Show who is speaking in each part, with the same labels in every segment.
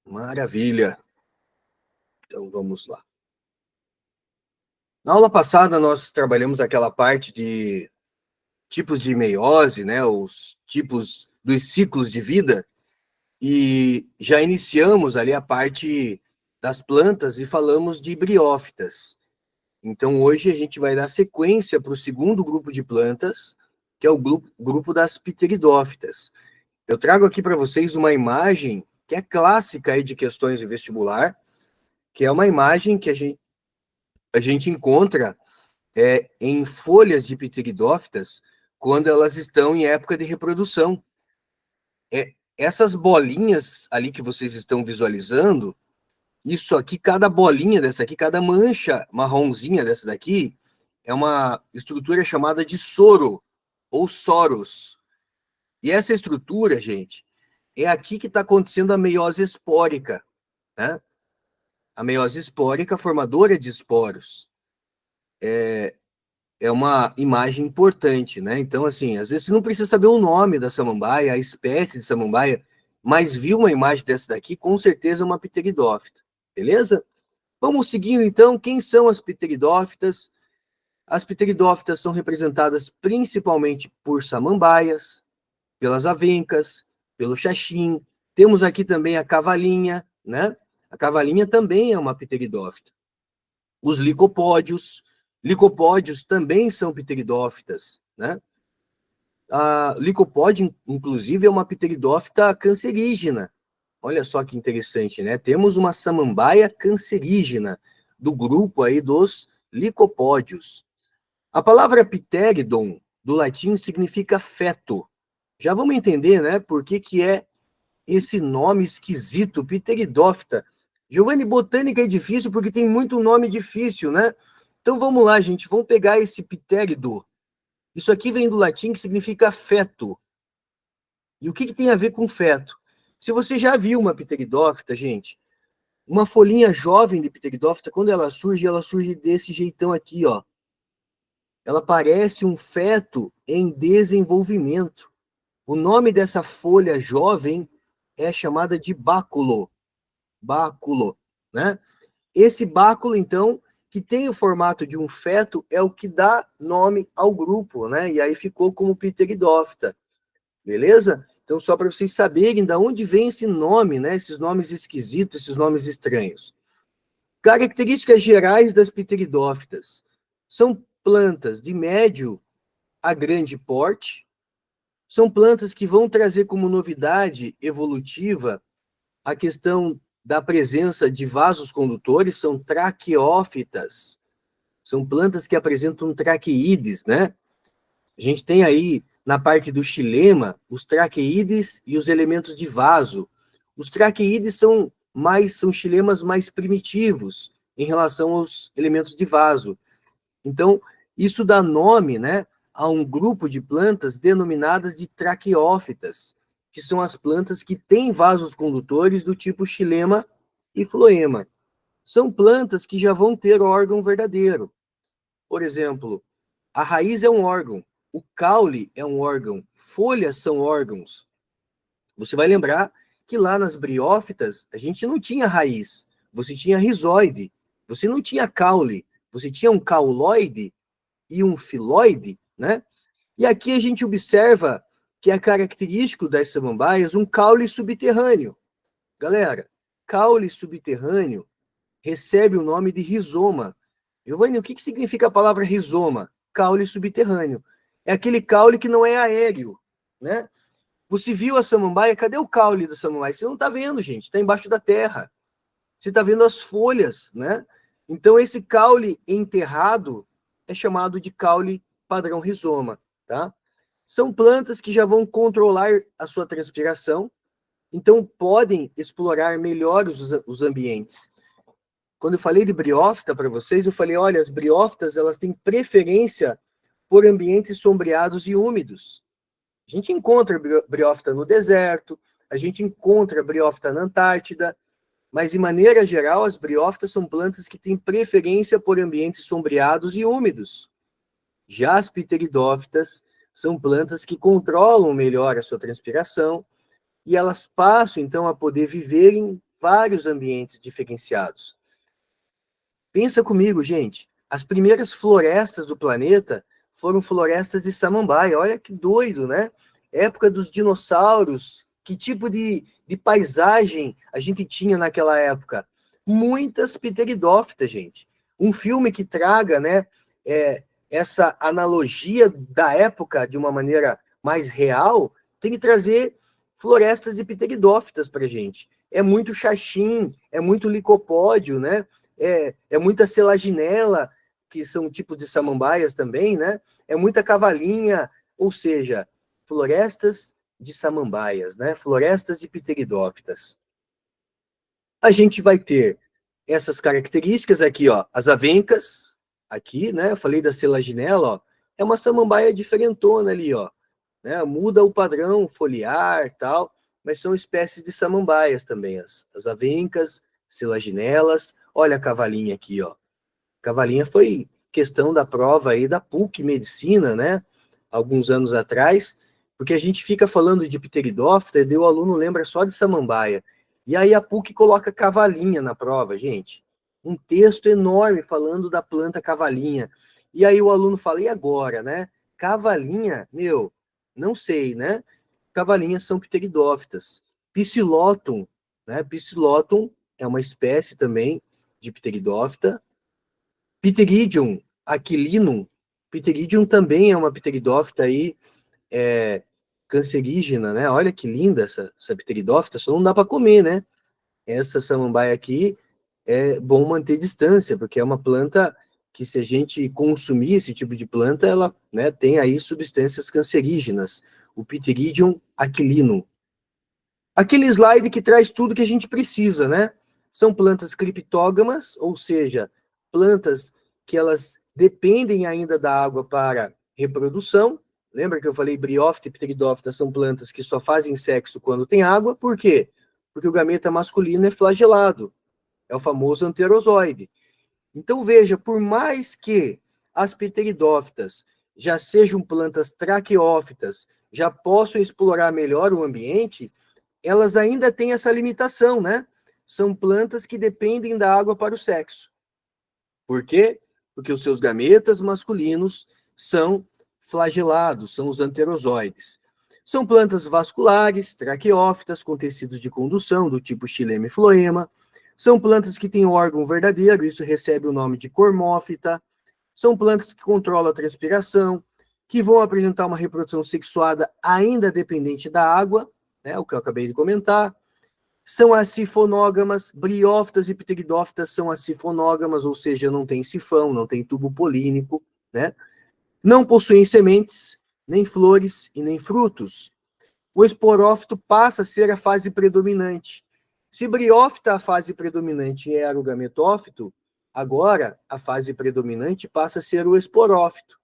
Speaker 1: Maravilha. Então, vamos lá. Na aula passada, nós trabalhamos aquela parte de tipos de meiose, né? Os tipos dos ciclos de vida. E já iniciamos ali a parte das plantas e falamos de briófitas. Então, hoje a gente vai dar sequência para o segundo grupo de plantas, que é o grupo das pteridófitas. Eu trago aqui para vocês uma imagem que é clássica aí de questões de vestibular, que é uma imagem que a gente encontra em folhas de pteridófitas quando elas estão em época de reprodução. Essas bolinhas ali que vocês estão visualizando, isso aqui, cada bolinha dessa aqui, cada mancha marronzinha dessa daqui, é uma estrutura chamada de soro, ou soros. E essa estrutura, gente, é aqui que está acontecendo a meiose espórica, né? A meiose espórica, formadora de esporos. É uma imagem importante, né? Então, assim, às vezes você não precisa saber o nome da samambaia, a espécie de samambaia, mas viu uma imagem dessa daqui, com certeza é uma pteridófita, beleza? Vamos seguindo, então, quem são as pteridófitas? As pteridófitas são representadas principalmente por samambaias, pelas avencas, pelo xaxim. Temos aqui também a cavalinha, né? A cavalinha também é uma pteridófita. Os licopódios também são pteridófitas, né? A licopódio, inclusive, é uma pteridófita cancerígena. Olha só que interessante, né? Temos uma samambaia cancerígena do grupo aí dos licopódios. A palavra pteridon, do latim, significa feto. Já vamos entender, né, por que é esse nome esquisito, pteridófita. Giovanni, botânica é difícil porque tem muito nome difícil, né? Então vamos lá, gente, vamos pegar esse pterido. Isso aqui vem do latim, que significa feto. E o que tem a ver com feto? Se você já viu uma pteridófita, gente, uma folhinha jovem de pteridófita, quando ela surge desse jeitão aqui, ó. Ela parece um feto em desenvolvimento. O nome dessa folha jovem é chamada de báculo. Báculo, né? Esse báculo, então, que tem o formato de um feto, é o que dá nome ao grupo, né? E aí ficou como pteridófita, beleza? Então, só para vocês saberem de onde vem esse nome, né? Esses nomes esquisitos, esses nomes estranhos. Características gerais das pteridófitas. São plantas de médio a grande porte. São plantas que vão trazer como novidade evolutiva a questão da presença de vasos condutores, são traqueófitas. São plantas que apresentam traqueídes, né? A gente tem aí, na parte do xilema, os traqueídes e os elementos de vaso. Os traqueídes são xilemas mais primitivos em relação aos elementos de vaso. Então, isso dá nome, né, a um grupo de plantas denominadas de traqueófitas, que são as plantas que têm vasos condutores do tipo xilema e floema. São plantas que já vão ter órgão verdadeiro. Por exemplo, a raiz é um órgão, o caule é um órgão, folhas são órgãos. Você vai lembrar que lá nas briófitas a gente não tinha raiz, você tinha rizóide, você não tinha caule, você tinha um cauloide e um filóide, né? E aqui a gente observa que é característico das samambaias um caule subterrâneo. Galera, caule subterrâneo recebe o nome de rizoma. Giovanni, o que significa a palavra rizoma? Caule subterrâneo. É aquele caule que não é aéreo, né? Você viu a samambaia? Cadê o caule da samambaia? Você não está vendo, gente. Está embaixo da terra. Você está vendo as folhas, né? Então, esse caule enterrado é chamado de caule padrão rizoma, tá? São plantas que já vão controlar a sua transpiração, então podem explorar melhor os ambientes. Quando eu falei de briófita para vocês, eu falei, olha, as briófitas, elas têm preferência por ambientes sombreados e úmidos. A gente encontra briófita no deserto, a gente encontra briófita na Antártida, mas, de maneira geral, as briófitas são plantas que têm preferência por ambientes sombreados e úmidos. Já as pteridófitas são plantas que controlam melhor a sua transpiração e elas passam, então, a poder viver em vários ambientes diferenciados. Pensa comigo, gente. As primeiras florestas do planeta foram florestas de samambaia. Olha que doido, né? Época dos dinossauros. Que tipo de paisagem a gente tinha naquela época? Muitas pteridófitas, gente. Um filme que traga, né, essa analogia da época de uma maneira mais real, tem que trazer florestas de pteridófitas para gente. É muito xaxim, é muito licopódio, né? É muita selaginela, que são tipos de samambaias também, né? É muita cavalinha, ou seja, florestas de samambaias, né? Florestas de pteridófitas. A gente vai ter essas características aqui, ó, as avencas, aqui, né? Eu falei da selaginela, ó, é uma samambaia diferentona ali, ó, né? Muda o padrão foliar, tal, mas são espécies de samambaias também, as avencas, selaginelas. Olha a cavalinha aqui, ó. Cavalinha foi questão da prova aí da PUC Medicina, né? Alguns anos atrás, porque a gente fica falando de pteridófita e o aluno lembra só de samambaia. E aí a PUC coloca cavalinha na prova, gente. Um texto enorme falando da planta cavalinha. E aí o aluno fala, e agora, né? Cavalinha, meu, não sei, né? Cavalinhas são pteridófitas. Psilotum, né? Psilotum é uma espécie também de pteridófita. Pteridium aquilinum. Pteridium também é uma pteridófita aí, cancerígena, né? Olha que linda essa pteridófita, só não dá para comer, né? Essa samambaia aqui é bom manter distância, porque é uma planta que, se a gente consumir esse tipo de planta, ela, né, tem aí substâncias cancerígenas. O Pteridium aquilinum. Aquele slide que traz tudo que a gente precisa, né? São plantas criptógamas, ou seja, plantas que elas dependem ainda da água para reprodução. Lembra que eu falei briófita e pteridófita são plantas que só fazem sexo quando tem água? Por quê? Porque o gameta masculino é flagelado. É o famoso anterozoide. Então, veja, por mais que as pteridófitas já sejam plantas traqueófitas, já possam explorar melhor o ambiente, elas ainda têm essa limitação, né? São plantas que dependem da água para o sexo. Por quê? Porque os seus gametas masculinos são flagelados, são os anterozoides. São plantas vasculares, traqueófitas, com tecidos de condução, do tipo xilema e floema. São plantas que têm órgão verdadeiro, isso recebe o nome de cormófita. São plantas que controlam a transpiração, que vão apresentar uma reprodução sexuada ainda dependente da água, né, o que eu acabei de comentar. São acifonógamas, briófitas e pteridófitas são acifonógamas, ou seja, não tem sifão, não tem tubo polínico, né? Não possuem sementes, nem flores e nem frutos. O esporófito passa a ser a fase predominante. Se briófita a fase predominante era o gametófito, agora a fase predominante passa a ser o esporófito.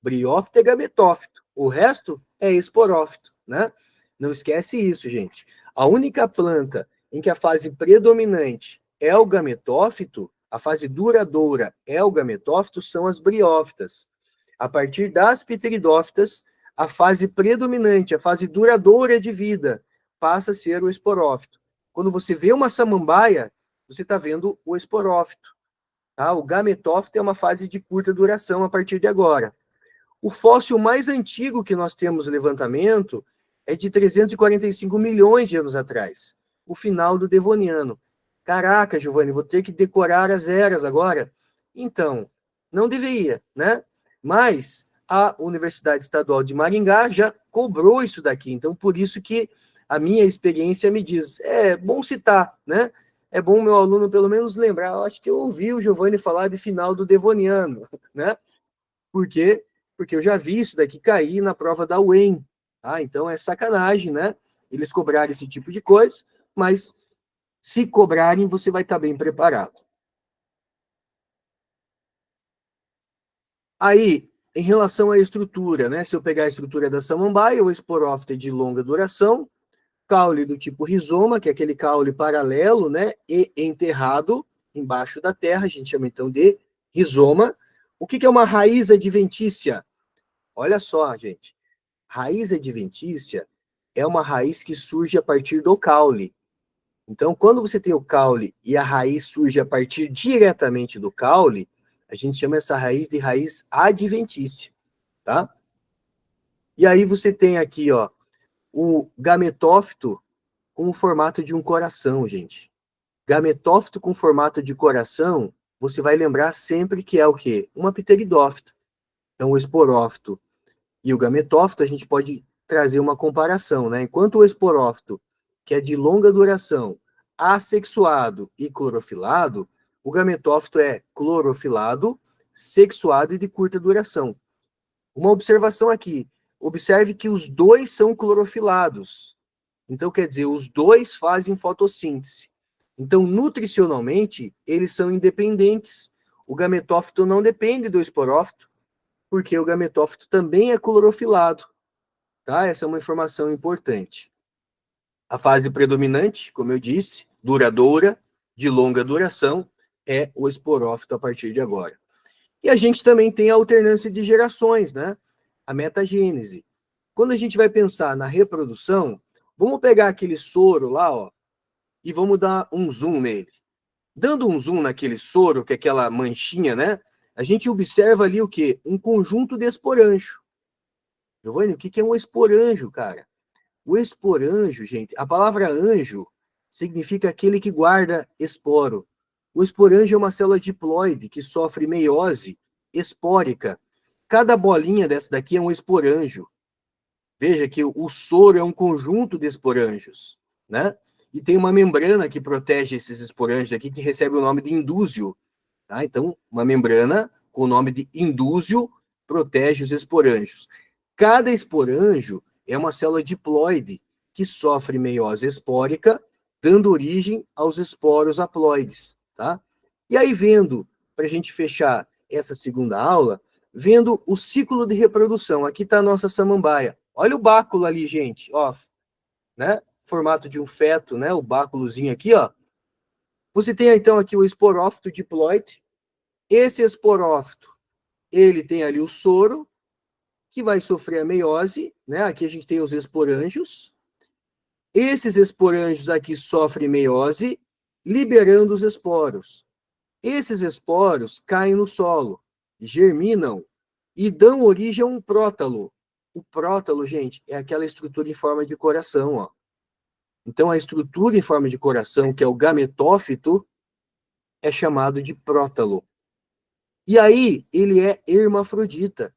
Speaker 1: Briófito é gametófito, o resto é esporófito, né? Não esquece isso, gente. A única planta em que a fase predominante é o gametófito, a fase duradoura é o gametófito, são as briófitas. A partir das pteridófitas, a fase predominante, a fase duradoura de vida, passa a ser o esporófito. Quando você vê uma samambaia, você está vendo o esporófito. Tá? O gametófito é uma fase de curta duração a partir de agora. O fóssil mais antigo que nós temos levantamento é de 345 milhões de anos atrás, o final do Devoniano. Caraca, Giovanni, vou ter que decorar as eras agora? Então, não deveria, né? Mas a Universidade Estadual de Maringá já cobrou isso daqui, então por isso que a minha experiência me diz, é bom citar, né? É bom o meu aluno pelo menos lembrar, eu acho que eu ouvi o Giovanni falar de final do Devoniano, né? Por quê? Porque eu já vi isso daqui cair na prova da UEM, tá? Então é sacanagem, né? Eles cobrarem esse tipo de coisa, mas se cobrarem, você vai estar bem preparado. Aí, em relação à estrutura, né? Se eu pegar a estrutura da samambaia, o esporófita de longa duração, caule do tipo rizoma, que é aquele caule paralelo, né? E enterrado embaixo da terra, a gente chama então de rizoma. O que é uma raiz adventícia? Olha só, gente. Raiz adventícia é uma raiz que surge a partir do caule. Então, quando você tem o caule e a raiz surge a partir diretamente do caule, a gente chama essa raiz de raiz adventícia, tá? E aí você tem aqui, ó, o gametófito com o formato de um coração, gente. Gametófito com formato de coração, você vai lembrar sempre que é o quê? Uma pteridófita. Então, o esporófito e o gametófito, a gente pode trazer uma comparação, né? Enquanto o esporófito, que é de longa duração, assexuado e clorofilado, o gametófito é clorofilado, sexuado e de curta duração. Uma observação aqui, observe que os dois são clorofilados. Então, quer dizer, os dois fazem fotossíntese. Então, nutricionalmente, eles são independentes. O gametófito não depende do esporófito, porque o gametófito também é clorofilado. Tá? Essa é uma informação importante. A fase predominante, como eu disse, duradoura, de longa duração, é o esporófito a partir de agora. E a gente também tem a alternância de gerações, né? A metagênese. Quando a gente vai pensar na reprodução, vamos pegar aquele soro lá, ó, e vamos dar um zoom nele. Dando um zoom naquele soro, que é aquela manchinha, né? A gente observa ali o quê? Um conjunto de esporanjo. Giovanni, o que é um esporanjo, cara? O esporanjo, gente, a palavra anjo significa aquele que guarda esporo. O esporanjo é uma célula diploide que sofre meiose espórica. Cada bolinha dessa daqui é um esporanjo. Veja que o soro é um conjunto de esporanjos, né? E tem uma membrana que protege esses esporanjos aqui, que recebe o nome de indúzio. Tá? Então, uma membrana com o nome de indúzio protege os esporanjos. Cada esporanjo é uma célula diploide que sofre meiose espórica, dando origem aos esporos haploides. Tá? E aí, vendo, para a gente fechar essa segunda aula, vendo o ciclo de reprodução. Aqui está a nossa samambaia. Olha o báculo ali, gente. Ó, né? Formato de um feto, né? O báculozinho aqui, ó. Você tem, então, aqui o esporófito diploide. Esse esporófito, ele tem ali o soro, que vai sofrer a meiose, né? Aqui a gente tem os esporângios. Esses esporângios aqui sofrem meiose, liberando os esporos. Esses esporos caem no solo, germinam e dão origem a um prótalo. O prótalo, gente, é aquela estrutura em forma de coração, ó. Então, a estrutura em forma de coração, que é o gametófito, é chamado de prótalo. E aí, ele é hermafrodita.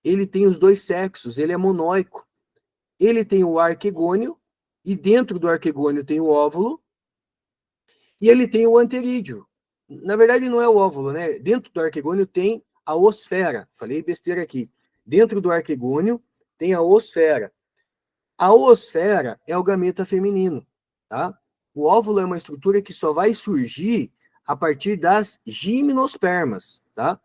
Speaker 1: Ele tem os dois sexos, ele é monóico. Ele tem o arquegônio, e dentro do arquegônio tem o óvulo, e ele tem o anterídeo. Na verdade, não é o óvulo, né? Dentro do arquegônio tem a osfera. Falei besteira aqui. Dentro do arquegônio tem a osfera. A osfera é o gameta feminino, tá? O óvulo é uma estrutura que só vai surgir a partir das gimnospermas, tá?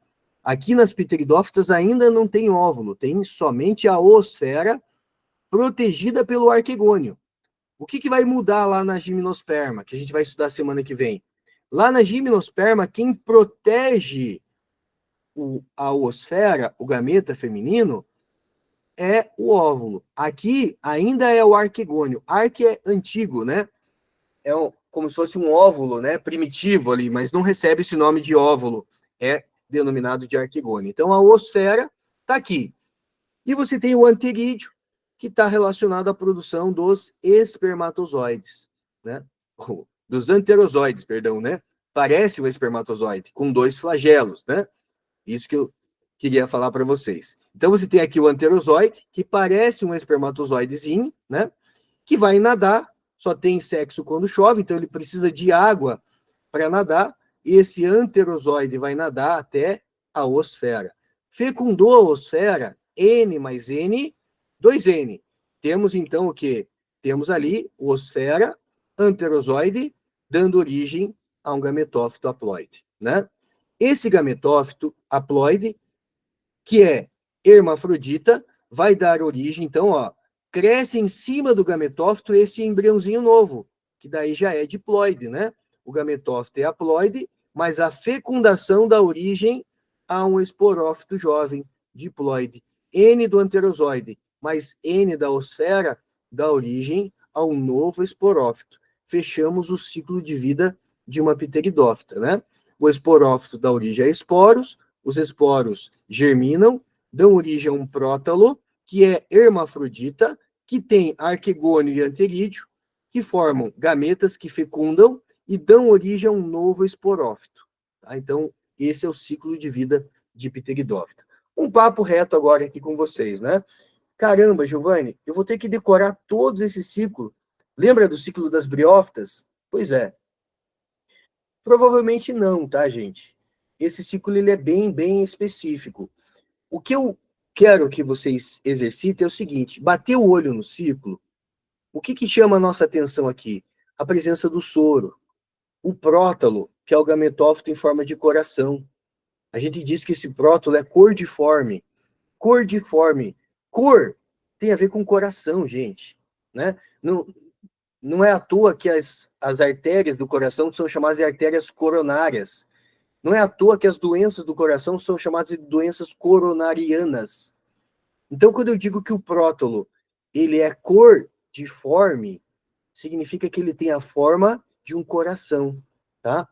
Speaker 1: Aqui nas pteridófitas ainda não tem óvulo, tem somente a osfera protegida pelo arquegônio. O que vai mudar lá na gimnosperma, que a gente vai estudar semana que vem? Lá na gimnosperma, quem protege a osfera, o gameta feminino, é o óvulo. Aqui ainda é o arquegônio. Arque é antigo, né? É como se fosse um óvulo, né? Primitivo ali, mas não recebe esse nome de óvulo. É denominado de arquegônio. Então, a osfera está aqui. E você tem o anterídeo, que está relacionado à produção dos espermatozoides, né? Dos anterozoides, perdão, né? Parece um espermatozoide, com dois flagelos, né? Isso que eu queria falar para vocês. Então, você tem aqui o anterozoide, que parece um espermatozoidezinho, né? Que vai nadar, só tem sexo quando chove, então ele precisa de água para nadar, e esse anterozoide vai nadar até a osfera. Fecundou a osfera, N mais N, 2N. Temos, então, o quê? Temos ali osfera, anterozoide, dando origem a um gametófito haploide, né? Esse gametófito haploide, que é hermafrodita, vai dar origem, então, ó, cresce em cima do gametófito esse embriãozinho novo, que daí já é diploide, né? O gametófito é haploide, mas a fecundação dá origem a um esporófito jovem, diploide. N do anterozoide, mais N da osfera dá origem a um novo esporófito. fechamos o ciclo de vida de uma pteridófita, né? O esporófito dá origem a esporos, os esporos germinam, dão origem a um prótalo, que é hermafrodita, que tem arquegônio e anterídeo, que formam gametas que fecundam e dão origem a um novo esporófito. Tá? Então, esse é o ciclo de vida de pteridófita. Um papo reto agora aqui com vocês, né? Caramba, Giovanni, eu vou ter que decorar todos esses ciclos. Lembra do ciclo das briófitas? Pois é. Provavelmente não, tá, gente? Esse ciclo ele é bem específico. O que eu quero que vocês exercitem é o seguinte: bater o olho no ciclo. O que chama a nossa atenção aqui? A presença do soro. O prótalo, que é o gametófito em forma de coração. A gente diz que esse prótalo é cordiforme. Cordiforme. Cor tem a ver com coração, gente. Né? Não é à toa que as artérias do coração são chamadas de artérias coronárias. Não é à toa que as doenças do coração são chamadas de doenças coronarianas. Então, quando eu digo que o prótalo ele é cordiforme, significa que ele tem a forma de um coração, tá?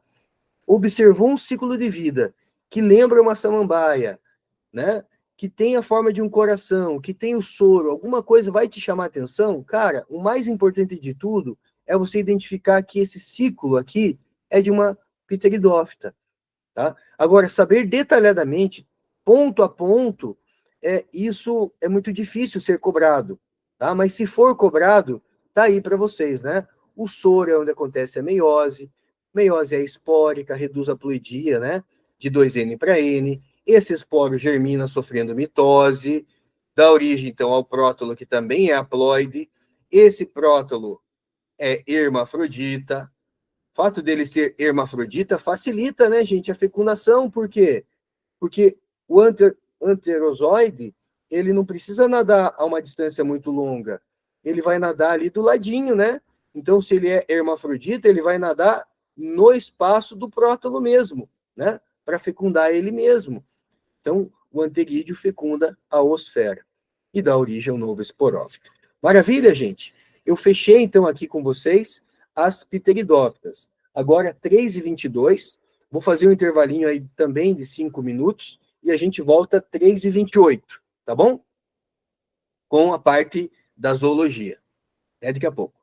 Speaker 1: Observou um ciclo de vida que lembra uma samambaia, né? Que tem a forma de um coração, que tem o soro, alguma coisa vai te chamar a atenção? Cara, o mais importante de tudo é você identificar que esse ciclo aqui é de uma pteridófita, tá? Agora, saber detalhadamente, ponto a ponto, isso é muito difícil ser cobrado, tá? Mas se for cobrado, tá aí para vocês, né? O soro é onde acontece a meiose é espórica, reduz a ploidia, né? De 2N para N. Esse esporo germina sofrendo mitose, dá origem, então, ao prótalo, que também é haploide. Esse prótalo é hermafrodita. O fato dele ser hermafrodita facilita, né, gente, a fecundação. Por quê? Porque o anterozoide, ele não precisa nadar a uma distância muito longa. Ele vai nadar ali do ladinho, né? Então, se ele é hermafrodita, ele vai nadar no espaço do prótalo mesmo, né? Para fecundar ele mesmo. Então, o anterídeo fecunda a osfera e dá origem ao novo esporófito. Maravilha, gente? Eu fechei, então, aqui com vocês as pteridófitas. Agora, 3h22, vou fazer um intervalinho aí também de 5 minutos e a gente volta 3h28, tá bom? Com a parte da zoologia. Até daqui a pouco.